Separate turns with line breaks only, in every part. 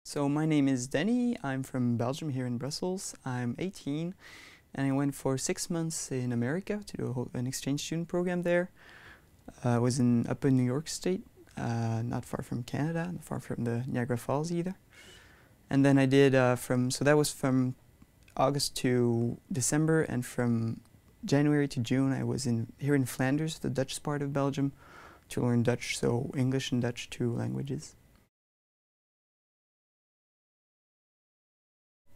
So my name is Denis. I'm from Belgium here in Brussels. I'm 18 and I went for 6 months in America to do an exchange student program there. I was up in New York State, not far from Canada, not far from the Niagara Falls either. And then I did so that was from August to December, and from January to June I was here in Flanders, the Dutch part of Belgium, to learn Dutch, so English and Dutch, 2 languages.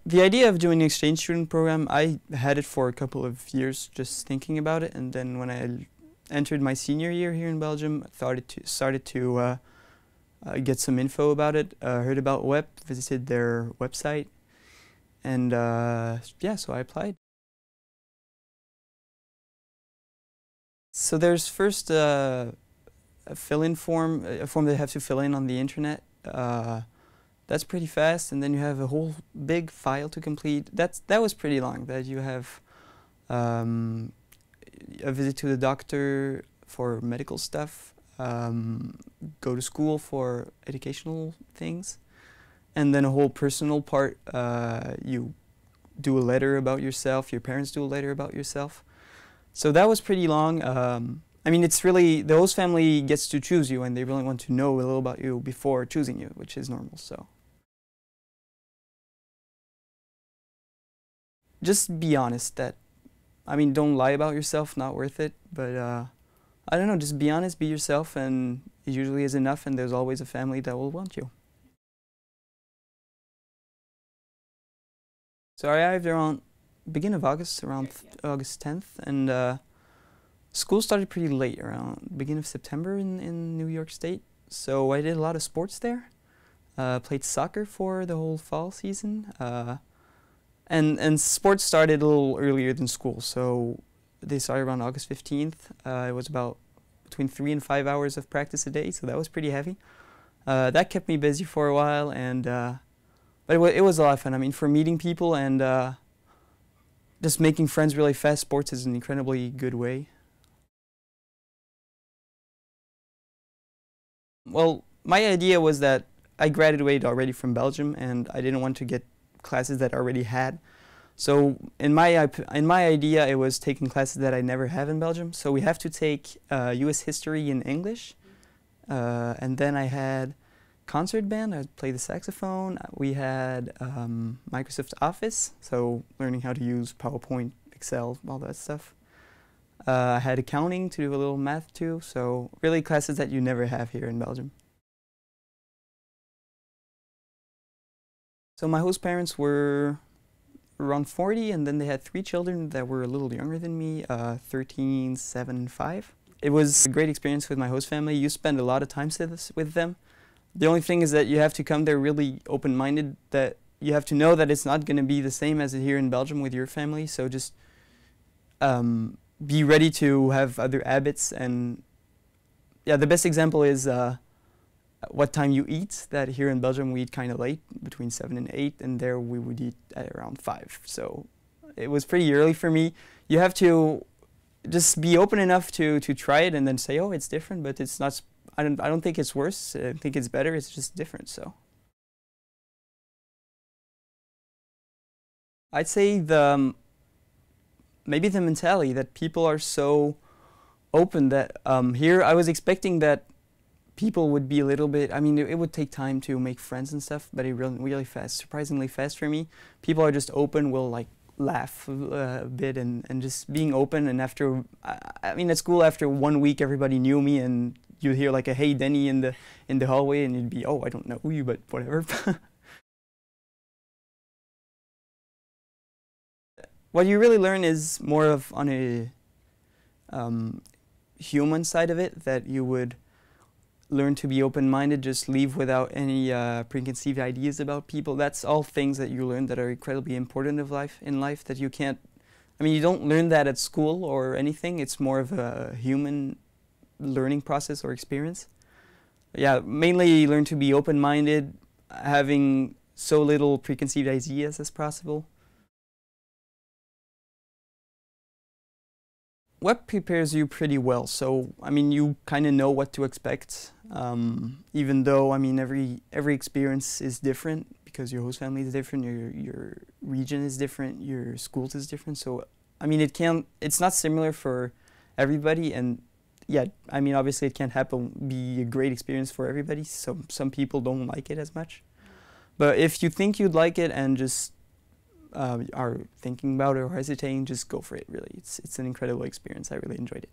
The idea of doing an exchange student program, I had it for a couple of years just thinking about it, and then when I entered my senior year here in Belgium, I started to get some info about it, heard about WEP, visited their website, and yeah, so I applied. So there's first a fill-in form, a form they have to fill in on the internet. That's pretty fast, and then you have a whole big file to complete. That was pretty long. That you have a visit to the doctor for medical stuff, go to school for educational things, and then a whole personal part. You do a letter about yourself. Your parents do a letter about yourself. So that was pretty long. I mean, it's really, the host family gets to choose you, and they really want to know a little about you before choosing you, which is normal, so. Just be honest. I mean, don't lie about yourself, not worth it, but I don't know, just be honest, be yourself, and it usually is enough, and there's always a family that will want you. So I arrived around beginning of August, around August 10th, and school started pretty late, around beginning of September in New York State. So I did a lot of sports there. Played soccer for the whole fall season. And sports started a little earlier than school. So they started around August 15th. It was about between 3 and 5 hours of practice a day, so that was pretty heavy. That kept me busy for a while, and but it was a lot of fun. I mean, for meeting people and just making friends really fast, sports is an incredibly good way. Well, my idea was that I graduated already from Belgium, and I didn't want to get classes that I already had. So in my idea, it was taking classes that I never have in Belgium. So we have to take U.S. history in English, and then I had concert band. I played the saxophone. We had Microsoft Office, so learning how to use PowerPoint, Excel, all that stuff. I had accounting to do a little math too, so really classes that you never have here in Belgium. So my host parents were around 40, and then they had 3 children that were a little younger than me, 13, 7, and 5. It was a great experience with my host family. You spend a lot of time with them. The only thing is that you have to come there really open-minded, that you have to know that it's not going to be the same as here in Belgium with your family, so just be ready to have other habits. And yeah, the best example is what time you eat. That here in Belgium we eat kind of late, between 7 and 8, and there we would eat at around 5. So it was pretty early for me. You have to just be open enough to try it and then say, oh, it's different, but it's not. I don't think it's worse. I think it's better. It's just different. So I'd say maybe the mentality that people are so open that here I was expecting that people would be a little bit, I mean, it would take time to make friends and stuff, but it really fast, surprisingly fast for me. People are just open, will like laugh a bit and just being open. And after, I mean, at school after 1 week everybody knew me, and you'd hear like a "Hey Denny" in the hallway, and you'd be, oh, I don't know you, but whatever. What you really learn is more of on a human side of it, that you would learn to be open-minded, just leave without any preconceived ideas about people. That's all things that you learn that are incredibly important in life that you can't, I mean, you don't learn that at school or anything. It's more of a human learning process or experience. Yeah, mainly learn to be open-minded, having so little preconceived ideas as possible. WEP prepares you pretty well, so I mean, you kind of know what to expect, even though I mean every experience is different, because your host family is different, your region is different, your schools is different. So I mean, it's not similar for everybody, and yeah, I mean, obviously it can't be a great experience for everybody. So some people don't like it as much. But if you think you'd like it and just are thinking about it or hesitating, just go for it, really. It's an incredible experience. I really enjoyed it.